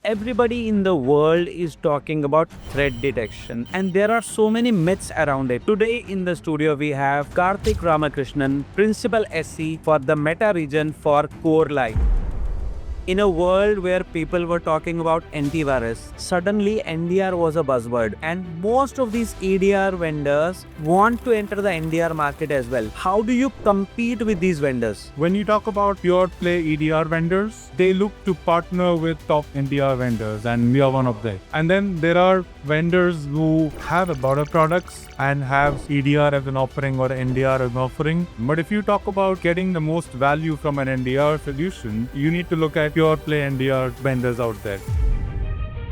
Everybody in the world is talking about threat detection, and there are so many myths around it. Today in the studio, we have Karthik Ramakrishnan, Principal SC for the Meta region for Corelight. In a world where people were talking about antivirus, suddenly NDR was a buzzword, and most of these EDR vendors want to enter the NDR market as well. How do you compete with these vendors? When you talk about pure play EDR vendors, they look to partner with top NDR vendors, and we are one of them. And then there are vendors who have a lot of products and have EDR as an offering or NDR as an offering. But if you talk about getting the most value from an NDR solution, you need to look at pure play NDR vendors out there.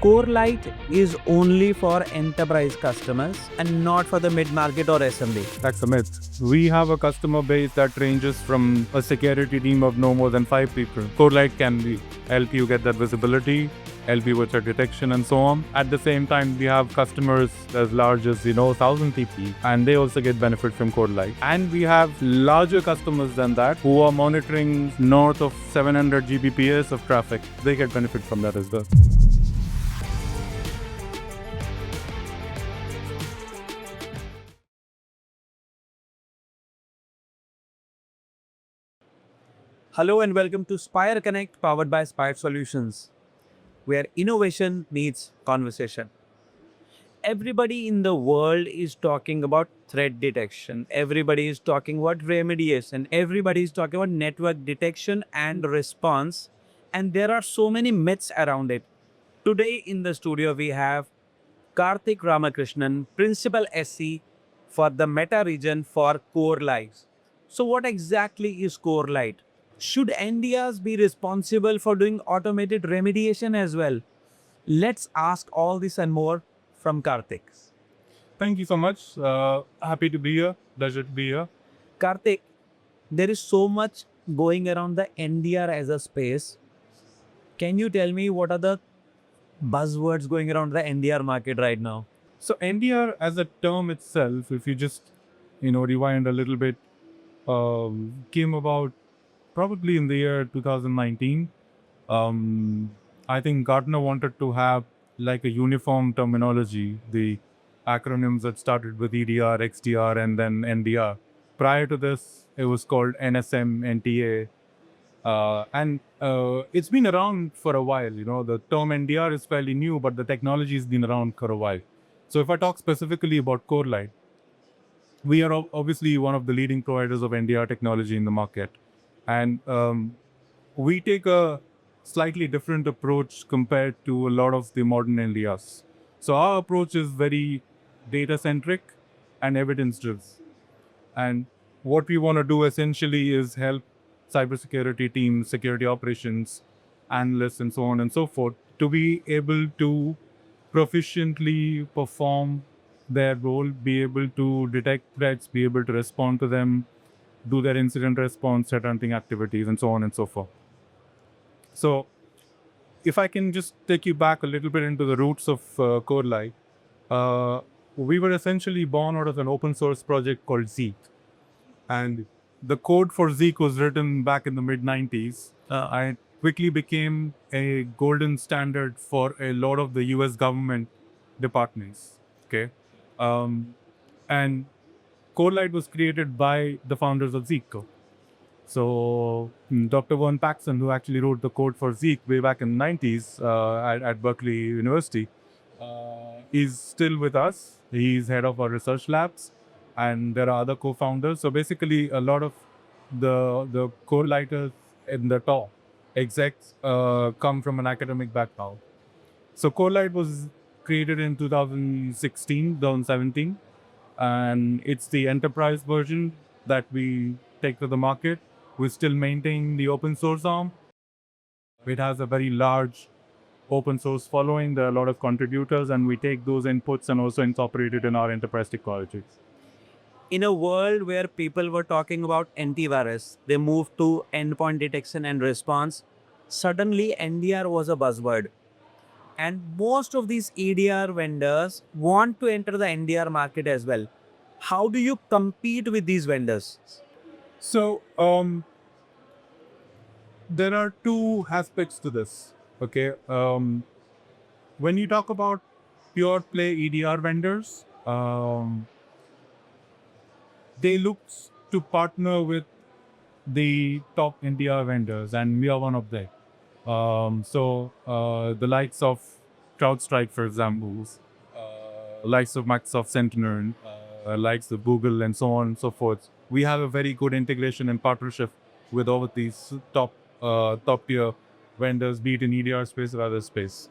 Corelight is only for enterprise customers and not for the mid-market or SMB. That's a myth. We have a customer base that ranges from a security team of no more than 5 people. Corelight can help you get that visibility, help you with threat detection and so on. At the same time, we have customers as large as 1,000 people, and they also get benefit from Corelight. And we have larger customers than that who are monitoring north of 700 Gbps of traffic. They get benefit from that as well. Hello and welcome to Spire Connect powered by Spire Solutions, where innovation meets conversation. Everybody in the world is talking about threat detection. Everybody is talking about remediation. Everybody is talking about network detection and response. And there are so many myths around it. Today in the studio, we have Karthik Ramakrishnan, Principal SC for the Meta region for Corelight. So what exactly is Corelight? Should NDRs be responsible for doing automated remediation as well? Let's ask all this and more from Karthik. Thank you so much. Happy to be here. Pleasure to be here. Karthik, there is so much going around the NDR as a space. Can you tell me what are the buzzwords going around the NDR market right now? So NDR as a term itself, if you just rewind a little bit, came about probably in the year 2019. I think Gartner wanted to have like a uniform terminology, the acronyms that started with EDR, XDR, and then NDR. Prior to this, it was called NSM, NTA. And it's been around for a while. The term NDR is fairly new, but the technology has been around for a while. So if I talk specifically about Corelight, we are obviously one of the leading providers of NDR technology in the market. And we take a slightly different approach compared to a lot of the modern NDRs. So our approach is very data-centric and evidence-driven. And what we want to do essentially is help cybersecurity teams, security operations, analysts, and so on and so forth to be able to proficiently perform their role, be able to detect threats, be able to respond to them, do their incident response, threat hunting activities, and so on and so forth. So if I can just take you back a little bit into the roots of Corelight, we were essentially born out of an open source project called Zeek. And the code for Zeek was written back in the mid-90s. And it quickly became a golden standard for a lot of the US government departments. Okay. And Corelight was created by the founders of Zeek. So Dr. Vern Paxson, who actually wrote the code for Zeek way back in the 90s at Berkeley University, is still with us. He's head of our research labs, and there are other co-founders. So basically, a lot of the Corelighters in the top execs come from an academic background. So Corelight was created in 2016, 2017. And it's the enterprise version that we take to the market. We still maintain the open source arm. It has a very large open source following. There are a lot of contributors, and we take those inputs and also incorporate it in our enterprise technologies. In a world where people were talking about antivirus, they moved to endpoint detection and response. Suddenly, NDR was a buzzword. And most of these EDR vendors want to enter the NDR market as well. How do you compete with these vendors? So there are two aspects to this. Okay. when you talk about pure play EDR vendors, they look to partner with the top NDR vendors, and we are one of them. The likes of CrowdStrike, for example, likes of Microsoft Sentinel, likes of Google, and so on and so forth. We have a very good integration and partnership with all of these top tier vendors, be it in EDR space or other space.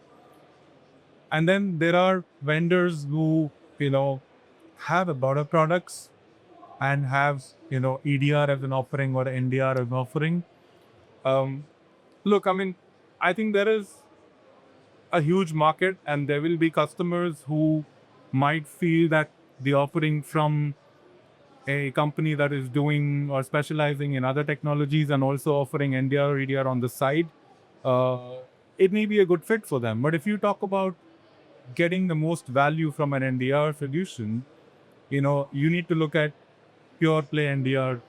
And then there are vendors who have a lot of products and have EDR as an offering or NDR as an offering. Look, I mean, I think there is a huge market, and there will be customers who might feel that the offering from a company that is doing or specializing in other technologies and also offering NDR or EDR on the side, it may be a good fit for them. But if you talk about getting the most value from an NDR solution, you need to look at pure play NDR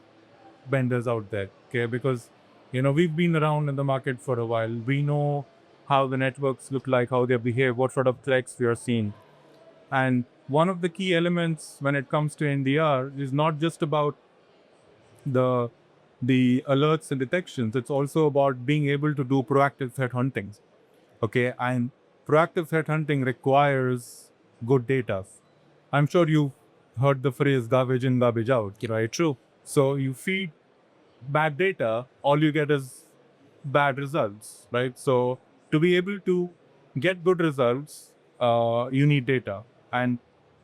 vendors out there, okay? Because we've been around in the market for a while. We know how the networks look like, how they behave, what sort of threats we are seeing. And one of the key elements when it comes to NDR is not just about the alerts and detections. It's also about being able to do proactive threat hunting. Okay, and proactive threat hunting requires good data. I'm sure you've heard the phrase garbage in, garbage out, right? True. So you feed bad data, all you get is bad results, right? So to be able to get good results, you need data. And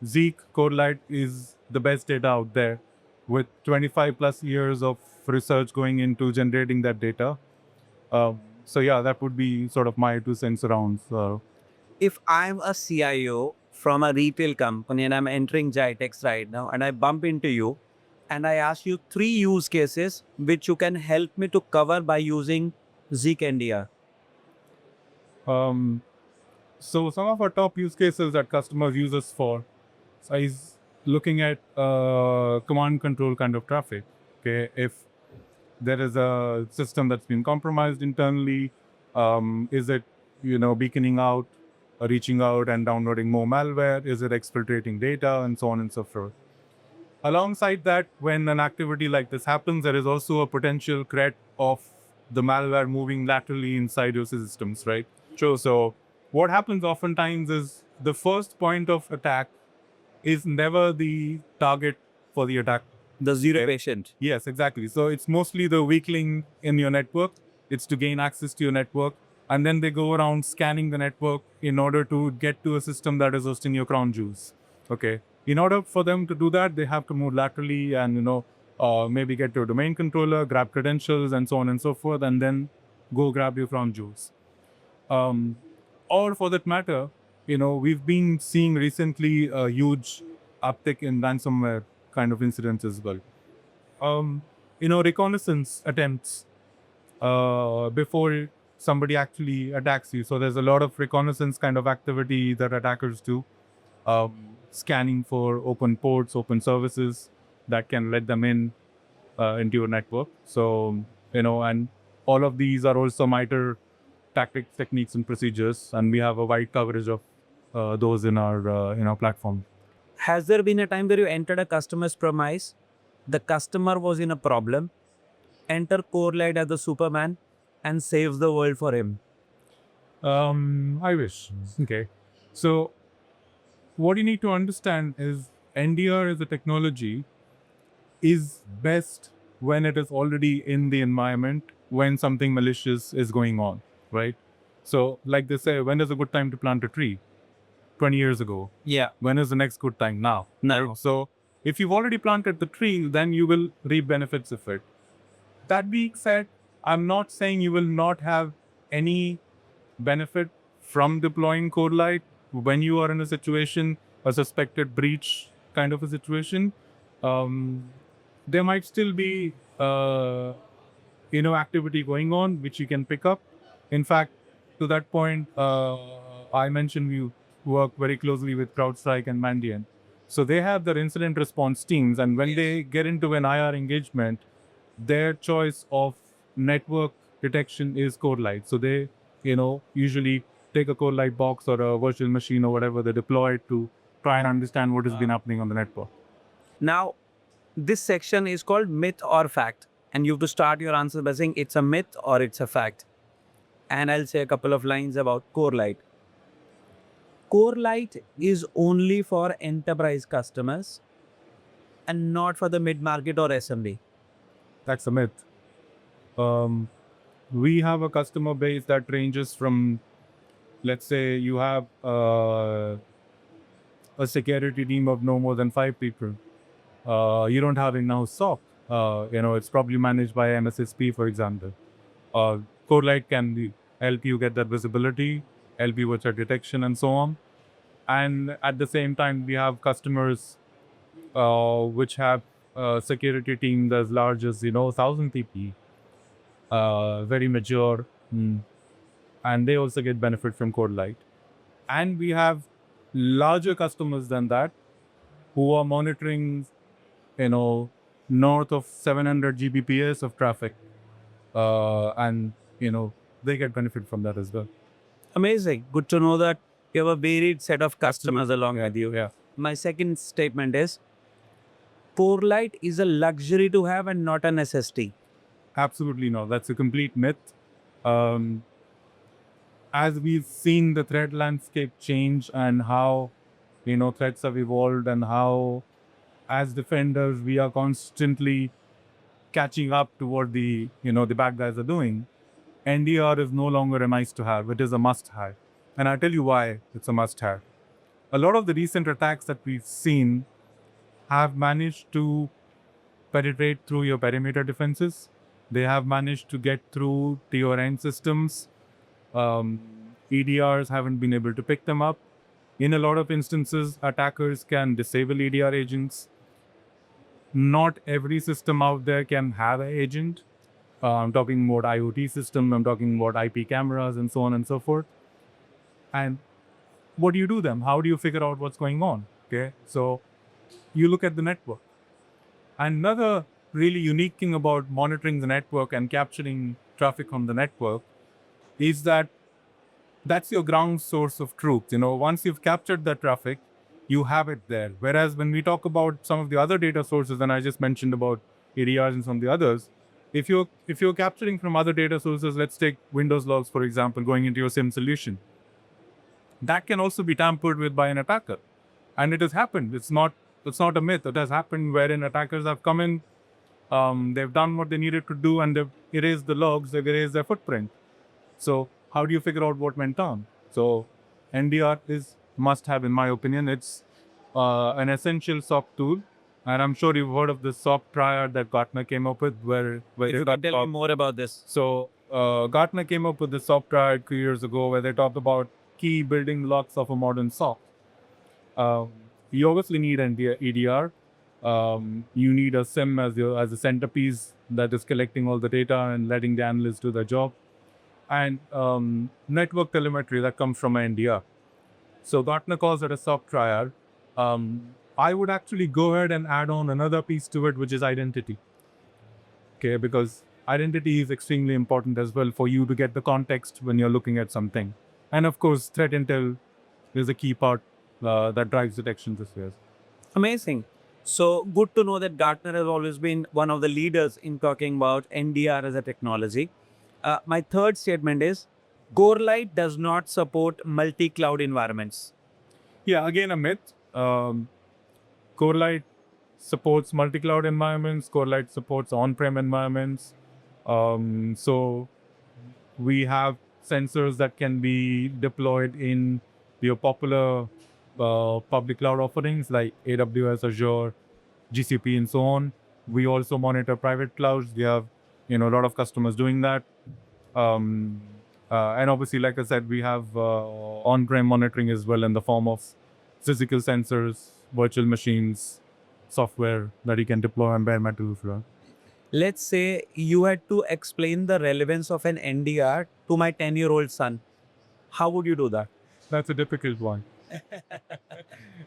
Zeek Corelight is the best data out there, with 25 plus years of research going into generating that data. So yeah, that would be sort of my 2 cents around. If I'm a CIO from a retail company and I'm entering Jitex right now and I bump into you and I ask you 3 use cases which you can help me to cover by using Zeek NDR. So some of our top use cases that customers use us for is looking at command control kind of traffic. Okay, if there is a system that's been compromised internally, is it beaconing out, reaching out and downloading more malware? Is it exfiltrating data, and so on and so forth? Alongside that, when an activity like this happens, there is also a potential threat of the malware moving laterally inside your systems, right? True. So what happens oftentimes is the first point of attack is never the target for the attack. The zero patient. Yes, exactly. So it's mostly the weakling in your network. It's to gain access to your network. And then they go around scanning the network in order to get to a system that is hosting your crown jewels. Okay. In order for them to do that, they have to move laterally and, maybe get to a domain controller, grab credentials, and so on and so forth, and then go grab your crown jewels. Or for that matter, we've been seeing recently a huge uptick in ransomware kind of incidents as well. Reconnaissance attempts before somebody actually attacks you. So there's a lot of reconnaissance kind of activity that attackers do, scanning for open ports, open services that can let them in into your network. So, and all of these are also MITRE tactics, techniques, and procedures, and we have a wide coverage of those in our platform. Has there been a time where you entered a customer's premise, the customer was in a problem, enter Corelight as the Superman and saves the world for him? I wish. Okay. So what you need to understand is NDR as a technology is best when it is already in the environment, when something malicious is going on, right? So like they say, when is a good time to plant a tree? 20 years ago. Yeah. When is the next good time? Now. No. So if you've already planted the tree, then you will reap benefits of it. That being said, I'm not saying you will not have any benefit from deploying Corelight when you are in a situation, a suspected breach kind of a situation. There might still be activity going on which you can pick up. In fact, to that point, I mentioned you work very closely with CrowdStrike and Mandiant. So they have their incident response teams, and when they get into an IR engagement, their choice of network detection is Corelight. So they, usually take a Corelight box or a virtual machine or whatever they deploy to try and understand what has been happening on the network. Now, this section is called myth or fact. And you have to start your answer by saying it's a myth or it's a fact. And I'll say a couple of lines about Corelight. Corelight is only for enterprise customers and not for the mid-market or SMB. That's a myth. We have a customer base that ranges from, let's say, you have a security team of no more than 5 people. You don't have in-house SOC. It's probably managed by MSSP, for example. Corelight can help you get that visibility, help you with threat detection, and so on. And at the same time, we have customers which have security teams as large as 1,000 people, very mature, and they also get benefit from Corelight. And we have larger customers than that who are monitoring, north of 700 Gbps of traffic, and they get benefit from that as well. Amazing. Good to know that you have a varied set of customers along with you. Yeah. My second statement is Corelight is a luxury to have and not a necessity. Absolutely not. That's a complete myth. As we've seen the threat landscape change and how threats have evolved, and how as defenders we are constantly catching up to what the bad guys are doing, NDR is no longer a nice to have, it is a must have. And I'll tell you why it's a must have. A lot of the recent attacks that we've seen have managed to penetrate through your perimeter defenses. They have managed to get through to your end systems. EDRs haven't been able to pick them up. In a lot of instances, attackers can disable EDR agents. Not every system out there can have an agent. I'm talking about IoT system, I'm talking about IP cameras and so on and so forth. And what do you do then? How do you figure out what's going on? Okay, so you look at the network. Another really unique thing about monitoring the network and capturing traffic on the network is that that's your ground source of truth. Once you've captured that traffic, you have it there. Whereas when we talk about some of the other data sources, and I just mentioned about ADRs and some of the others, if you're capturing from other data sources, let's take Windows logs, for example, going into your SIEM solution, that can also be tampered with by an attacker. And it has happened. It's not a myth. It has happened wherein attackers have come in, they've done what they needed to do, and they've erased the logs, they've erased their footprint. So how do you figure out what went on? So NDR is must have, in my opinion. It's an essential SOC tool. And I'm sure you've heard of the SOC triad that Gartner came up with, where You can tell me more about this. So Gartner came up with the SOC triad 2 years ago, where they talked about key building blocks of a modern SOC. You obviously need EDR. You need a SIEM as a centerpiece that is collecting all the data and letting the analysts do their job, and network telemetry that comes from an NDR. So Gartner calls it a SOC triad. I would actually go ahead and add on another piece to it, which is identity. Okay, because identity is extremely important as well for you to get the context when you're looking at something. And of course, threat intel is a key part that drives detection this way. Amazing. So good to know that Gartner has always been one of the leaders in talking about NDR as a technology. My third statement is Corelight does not support multi-cloud environments. Yeah, again, a myth. Corelight supports multi-cloud environments. Corelight supports on-prem environments. So we have sensors that can be deployed in your popular public cloud offerings like AWS, Azure, GCP, and so on. We also monitor private clouds. We have a lot of customers doing that. And obviously, like I said, we have on-prem monitoring as well in the form of physical sensors, virtual machines, software that you can deploy on bare metal. Let's say you had to explain the relevance of an NDR to my 10-year-old son. How would you do that? That's a difficult one.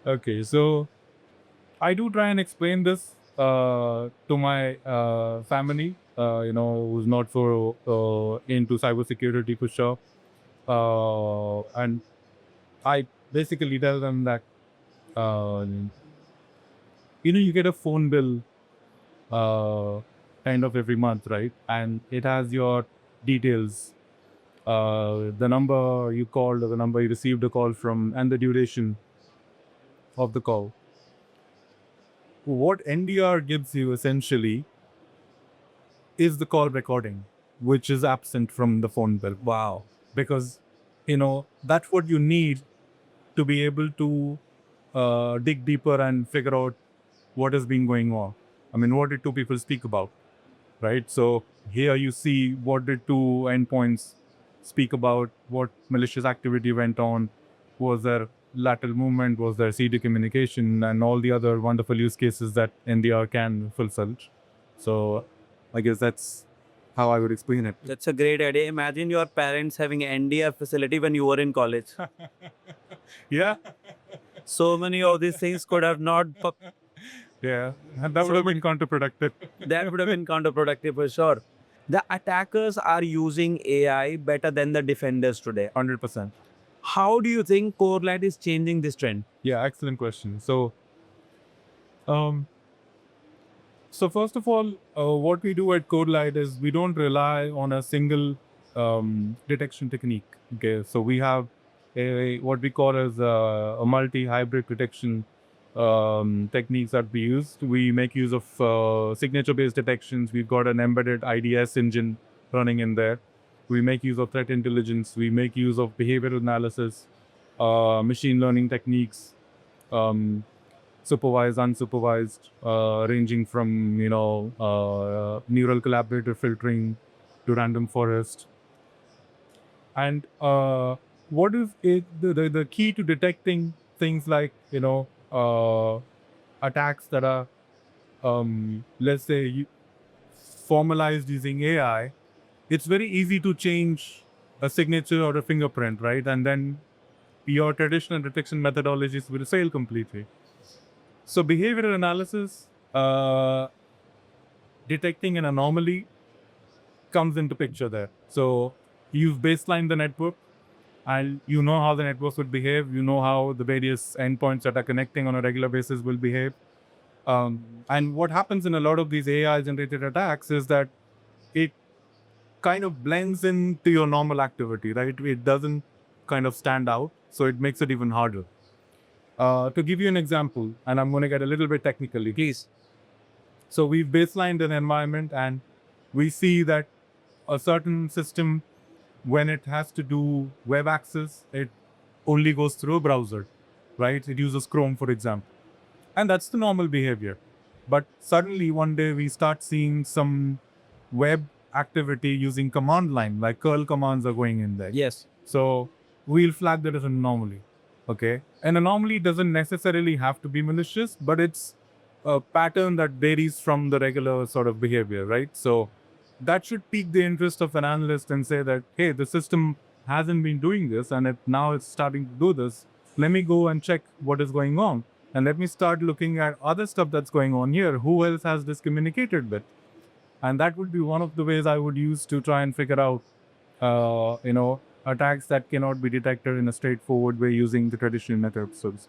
Okay, so I do try and explain this to my family, who's not so into cybersecurity for sure. And I basically tell them that, you get a phone bill kind of every month, right? And it has your details, the number you called or the number you received a call from, and the duration of the call. What NDR gives you essentially is the call recording, which is absent from the phone bill. Wow. Because, that's what you need to be able to dig deeper and figure out what has been going on. I mean, what did two people speak about, right? So here you see what did two endpoints speak about, what malicious activity went on, was there lateral movement, was there CD communication, and all the other wonderful use cases that NDR can fulfill. So I guess that's how I would explain it. That's a great idea. Imagine your parents having NDR facility when you were in college. Yeah. So many of these things could have not. Yeah. And that would have been counterproductive. That would have been counterproductive for sure. The attackers are using AI better than the defenders today. 100%. How do you think Corelight is changing this trend? Yeah, excellent question. So first of all, what we do at Corelight is we don't rely on a single detection technique. Okay, so we have what we call as a multi-hybrid detection techniques that we use. We make use of signature-based detections. We've got an embedded IDS engine running in there. We make use of threat intelligence. We make use of behavioral analysis, machine learning techniques, supervised, unsupervised, ranging from neural collaborator filtering to random forest. And what is it? The key to detecting things like attacks that are let's say formalized using AI. It's very easy to change a signature or a fingerprint, right? And then your traditional detection methodologies will fail completely. So behavioral analysis, detecting an anomaly comes into picture there. So you've baselined the network and you know how the networks would behave. You know how the various endpoints that are connecting on a regular basis will behave. And what happens in a lot of these AI-generated attacks is that it kind of blends into your normal activity, right? It doesn't kind of stand out, so it makes it even harder. To give you an example, and I'm going to get a little bit technically. Please. So we've baselined an environment and we see that a certain system, when it has to do web access, it only goes through a browser, right? It uses Chrome, for example. And that's the normal behavior. But suddenly one day we start seeing some web activity using command line, like curl commands are going in there. Yes. So we'll flag that as an anomaly. Okay. An anomaly doesn't necessarily have to be malicious, but it's a pattern that varies from the regular sort of behavior, right? So that should pique the interest of an analyst and say that, hey, the system hasn't been doing this and now it's starting to do this. Let me go and check what is going on. And let me start looking at other stuff that's going on here. Who else has this communicated with? And that would be one of the ways I would use to try and figure out, attacks that cannot be detected in a straightforward way using the traditional methods.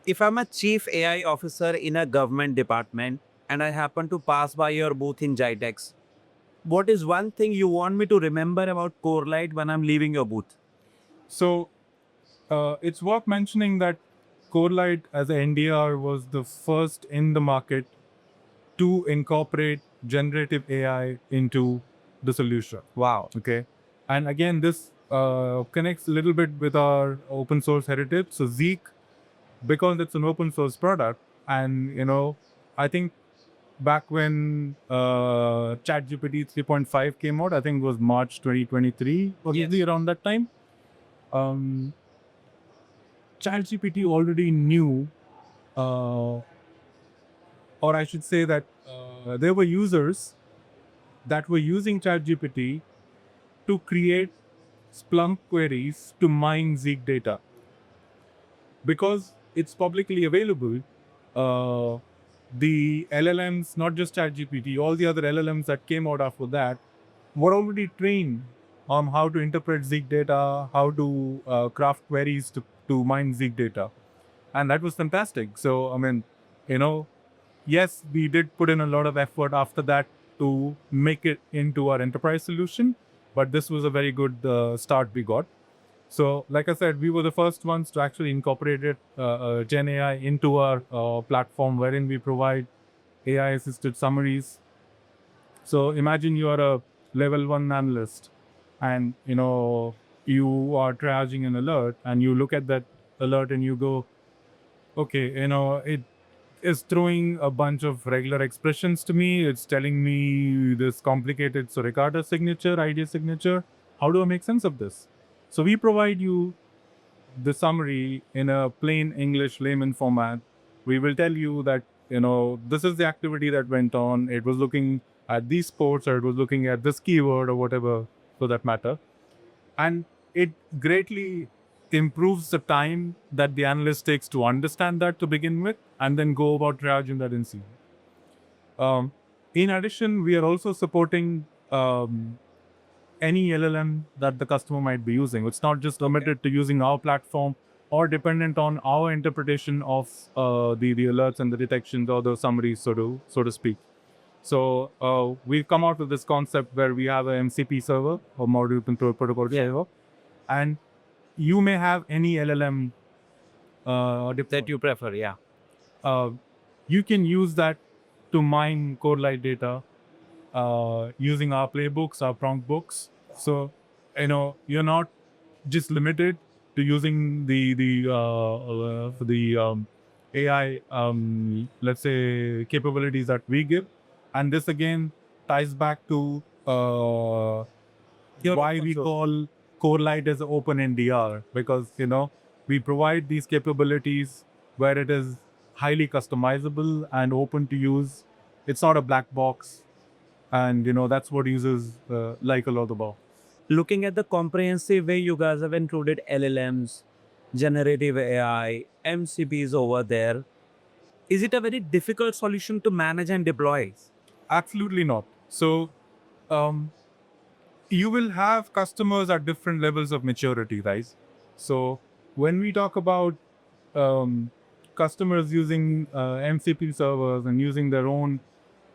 If I'm a chief AI officer in a government department and I happen to pass by your booth in Jitex, what is one thing you want me to remember about Corelight when I'm leaving your booth? So it's worth mentioning that Corelight as an NDR was the first in the market to incorporate generative AI into the solution. Wow. Okay. And again, this connects a little bit with our open source heritage. So Zeek, because it's an open source product, and I think back when ChatGPT 3.5 came out, I think it was March 2023, probably around that time. ChatGPT already knew, or I should say that there were users that were using ChatGPT to create Splunk queries to mine Zeek data. Because it's publicly available, the LLMs, not just ChatGPT, all the other LLMs that came out after that, were already trained on how to interpret Zeek data, how to craft queries to mine Zeek data. And that was fantastic. So, I mean, you know, yes, we did put in a lot of effort after that to make it into our enterprise solution, but this was a very good start we got. So, like I said, we were the first ones to actually incorporate it, Gen AI into our platform, wherein we provide AI-assisted summaries. So, imagine you are a level 1 analyst, and you are triaging an alert, and you look at that alert and you go, okay, it is throwing a bunch of regular expressions to me. It's telling me this complicated suricata signature, ID signature. How do I make sense of this? So we provide you the summary in a plain English layman format. We will tell you that, this is the activity that went on. It was looking at these sports, or it was looking at this keyword, or whatever for that matter. And it greatly improves the time that the analyst takes to understand that to begin with, and then go about triaging that in SIEM. In addition, we are also supporting any LLM that the customer might be using. It's not just limited to using our platform or dependent on our interpretation of the alerts and the detections or the summaries, so to speak. So we've come out with this concept where we have a MCP server, or module control protocol server, and you may have any LLM That you prefer, yeah. you can use that to mine Corelight data using our playbooks, our prompt books. So, you're not just limited to using the AI, let's say, capabilities that we give. And this again ties back to why we call Corelight as an open NDR, because we provide these capabilities where it is highly customizable and open to use. It's not a black box, and that's what users like a lot about. Looking at the comprehensive way you guys have included LLMs, generative AI, MCPs over there, is it a very difficult solution to manage and deploy? Absolutely not. So um, you will have customers at different levels of maturity, guys. So when we talk about customers using MCP servers and using their own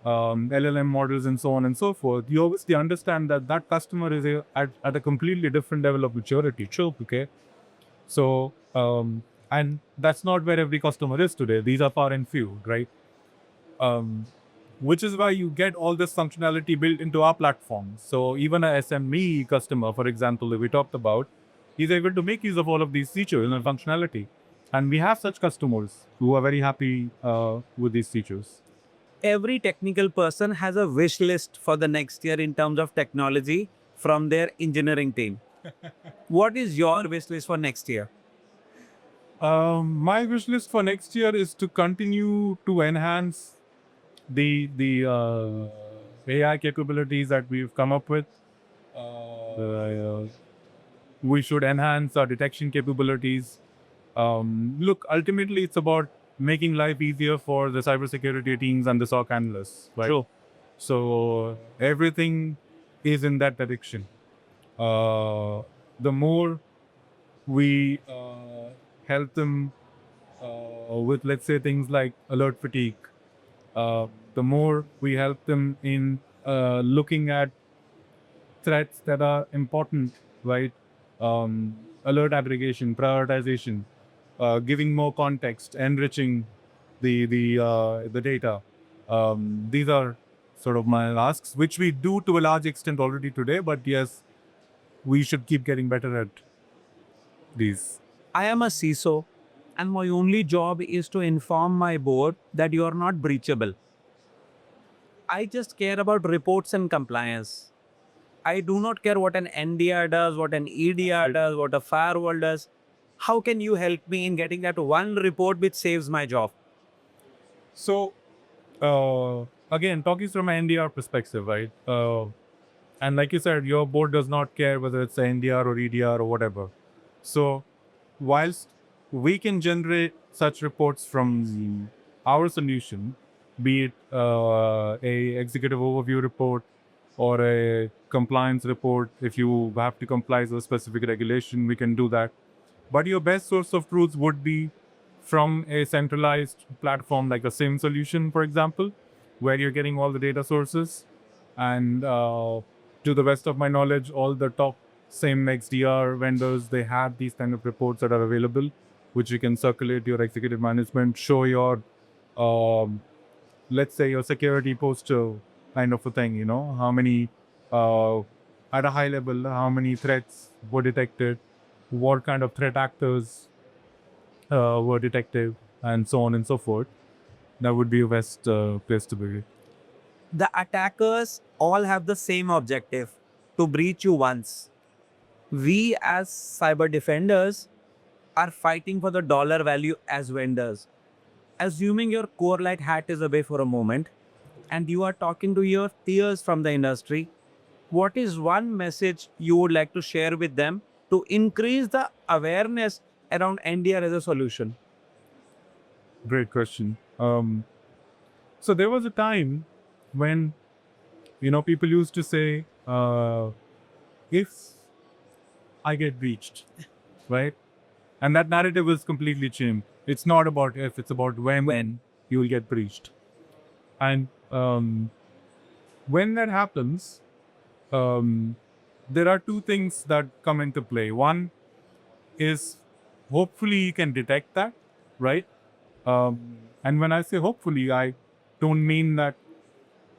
LLM models and so on and so forth, you obviously understand that that customer is at a completely different level of maturity. True. Okay. So, and that's not where every customer is today. These are far and few, right? Which is why you get all this functionality built into our platform. So even a SME customer, for example, that we talked about, is able to make use of all of these features and functionality. And we have such customers who are very happy with these features. Every technical person has a wish list for the next year in terms of technology from their engineering team. What is your wish list for next year? My wish list for next year is to continue to enhance the AI capabilities that we've come up with. We should enhance our detection capabilities. Look, ultimately, it's about making life easier for the cybersecurity teams and the SOC analysts, right? True. So everything is in that direction. The more we help them with, let's say, things like alert fatigue, the more we help them in looking at threats that are important, right? Alert aggregation, prioritization, giving more context, enriching the data. These are sort of my asks, which we do to a large extent already today. But yes, we should keep getting better at these. I am a CISO, and my only job is to inform my board that you are not breachable. I just care about reports and compliance. I do not care what an NDR does, what an EDR does, what a firewall does. How can you help me in getting that one report which saves my job? So, again, talking from an NDR perspective, right? And like you said, your board does not care whether it's an NDR or EDR or whatever. So, whilst we can generate such reports from our solution, be it a executive overview report or a compliance report. If you have to comply with a specific regulation, we can do that. But your best source of truth would be from a centralized platform like a SIEM solution, for example, where you're getting all the data sources. And to the best of my knowledge, all the top SIEM XDR vendors, they have these kind of reports that are available, which you can circulate your executive management, show your, let's say, your security posture kind of a thing, how many, at a high level, how many threats were detected, what kind of threat actors were detected, and so on and so forth. That would be a best place to be. The attackers all have the same objective, to breach you once. We as cyber defenders are fighting for the dollar value as vendors. Assuming your Corelight hat is away for a moment and you are talking to your peers from the industry, what is one message you would like to share with them to increase the awareness around NDR as a solution? Great question. So there was a time when, people used to say, if I get breached, right? And that narrative is completely changed. It's not about if, it's about when you will get breached. And when that happens, there are two things that come into play. One is hopefully you can detect that, right? And when I say hopefully, I don't mean that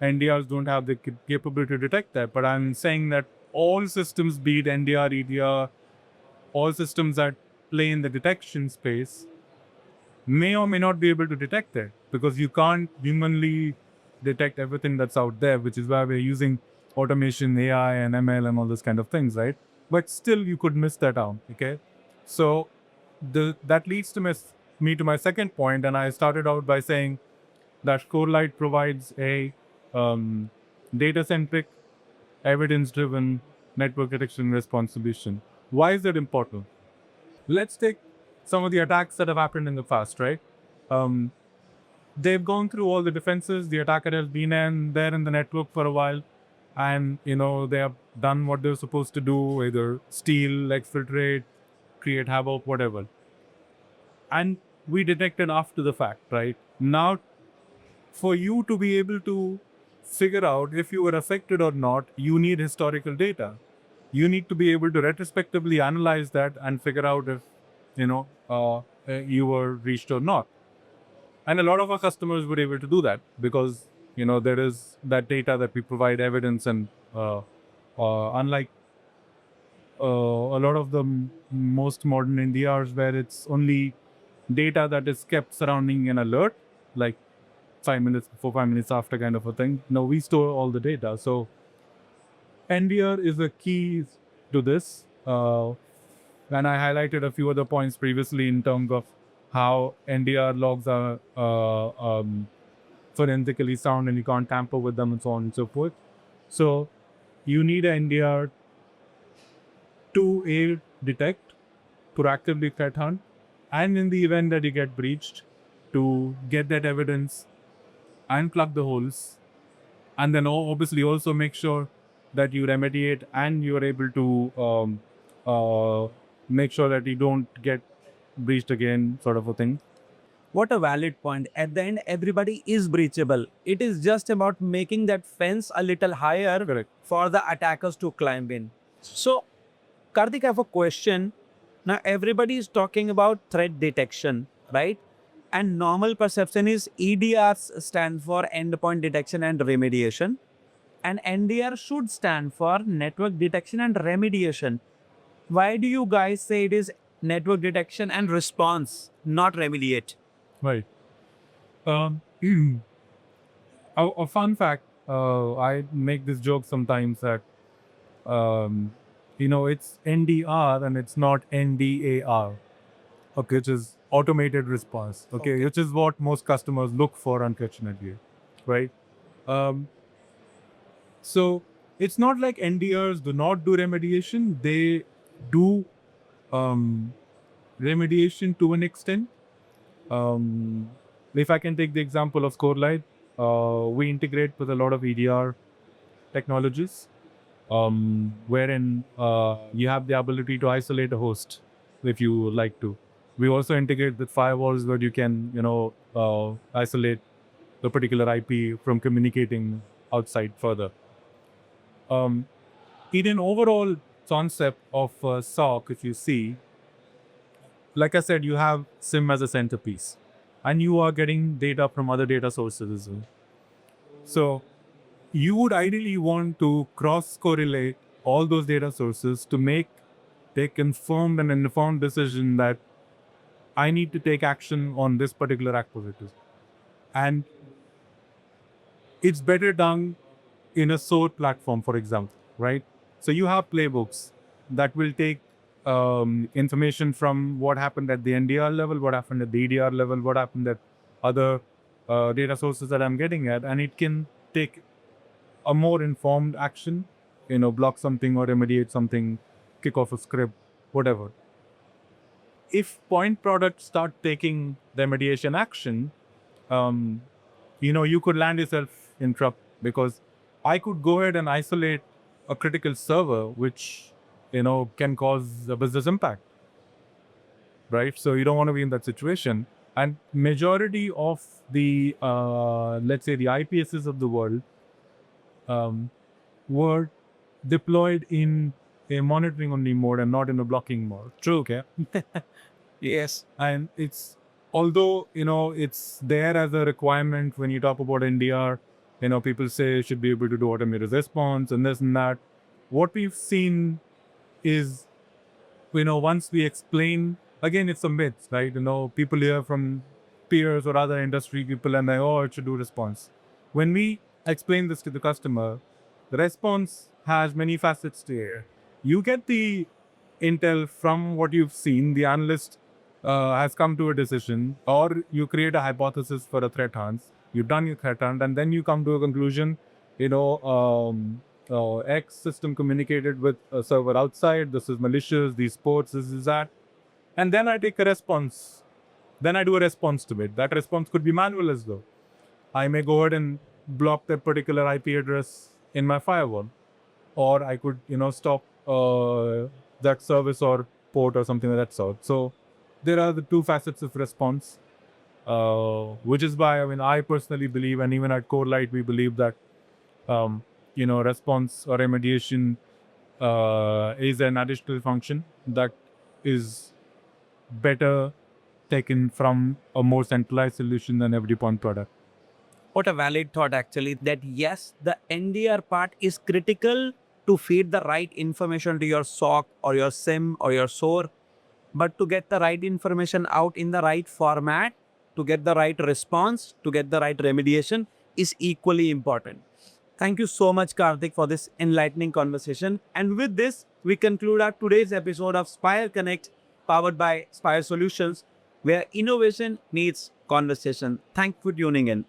NDRs don't have the capability to detect that, but I'm saying that all systems, be it NDR, EDR, all systems that play in the detection space may or may not be able to detect it, because you can't humanly detect everything that's out there, which is why we're using automation, AI, and ML, and all those kind of things, right? But still, you could miss that out, okay? So that leads to me to my second point, and I started out by saying that Corelight provides a data-centric, evidence-driven network detection response solution. Why is that important? Let's take some of the attacks that have happened in the past, right? They've gone through all the defenses. The attacker has been there in the network for a while, and they have done what they're supposed to do, either steal, exfiltrate, create havoc, whatever. And we detected after the fact, right? Now, for you to be able to figure out if you were affected or not, you need historical data. You need to be able to retrospectively analyze that and figure out if you were reached or not. And a lot of our customers were able to do that because there is that data that we provide evidence, and unlike a lot of the most modern NDRs where it's only data that is kept surrounding an alert, like 5 minutes before, 5 minutes after kind of a thing. No, we store all the data. So NDR is a key to this. And I highlighted a few other points previously in terms of how NDR logs are forensically sound and you can't tamper with them and so on and so forth. So you need an NDR to detect, proactively threat hunt, and in the event that you get breached, to get that evidence and plug the holes, and then obviously also make sure that you remediate and you're able to make sure that you don't get breached again, sort of a thing. What a valid point. At the end, everybody is breachable. It is just about making that fence a little higher. Correct. For the attackers to climb in. So, Karthik, I have a question. Now, everybody is talking about threat detection, right? And normal perception is EDRs stand for endpoint detection and remediation. And NDR should stand for network detection and remediation. Why do you guys say it is network detection and response, not remediate? Right. Um, a fun fact, I make this joke sometimes that, it's NDR and it's not NDAR, okay, which is automated response, okay, which is what most customers look for, unfortunately, right? So it's not like NDRs do not do remediation. They do remediation to an extent. If I can take the example of Corelight, we integrate with a lot of EDR technologies. wherein you have the ability to isolate a host if you like to. We also integrate with firewalls where you can, isolate the particular IP from communicating outside further. In an overall concept of SOC, if you see, like I said, you have SIEM as a centerpiece, and you are getting data from other data sources as well. So you would ideally want to cross-correlate all those data sources to take informed and informed decision that I need to take action on this particular activity. And it's better done in a SOAR platform, for example, right? So you have playbooks that will take information from what happened at the NDR level, what happened at the EDR level, what happened at other data sources that I'm getting at, and it can take a more informed action, block something or remediate something, kick off a script, whatever. If point products start taking remediation action, you could land yourself in trouble, because I could go ahead and isolate a critical server, which, can cause a business impact, right? So you don't want to be in that situation. And majority of the, let's say the IPSs of the world, were deployed in a monitoring only mode and not in a blocking mode. True. Okay. Yes. And it's, although, it's there as a requirement when you talk about NDR, people say should be able to do automated response and this and that. What we've seen is, once we explain, again, it's a myth, right? People hear from peers or other industry people and they, oh, it should do response. When we explain this to the customer, the response has many facets to it. You get the intel from what you've seen, the analyst has come to a decision, or you create a hypothesis for a threat hunt. You've done your threat hunt, and then you come to a conclusion. X system communicated with a server outside. This is malicious. These ports. This is that, and then I take a response. Then I do a response to it. That response could be manual as well. I may go ahead and block that particular IP address in my firewall, or I could, stop that service or port or something of that sort. So there are the two facets of response, which is why, I personally believe, and even at Corelight, we believe that, response or remediation is an additional function that is better taken from a more centralized solution than every point product. What a valid thought, actually, that yes, the NDR part is critical to feed the right information to your SOC or your SIEM or your SOAR, but to get the right information out in the right format, to get the right response, to get the right remediation is equally important. Thank you so much, Karthik, for this enlightening conversation. And with this, we conclude our today's episode of Spire Connect, powered by Spire Solutions, where innovation needs conversation. Thanks for tuning in.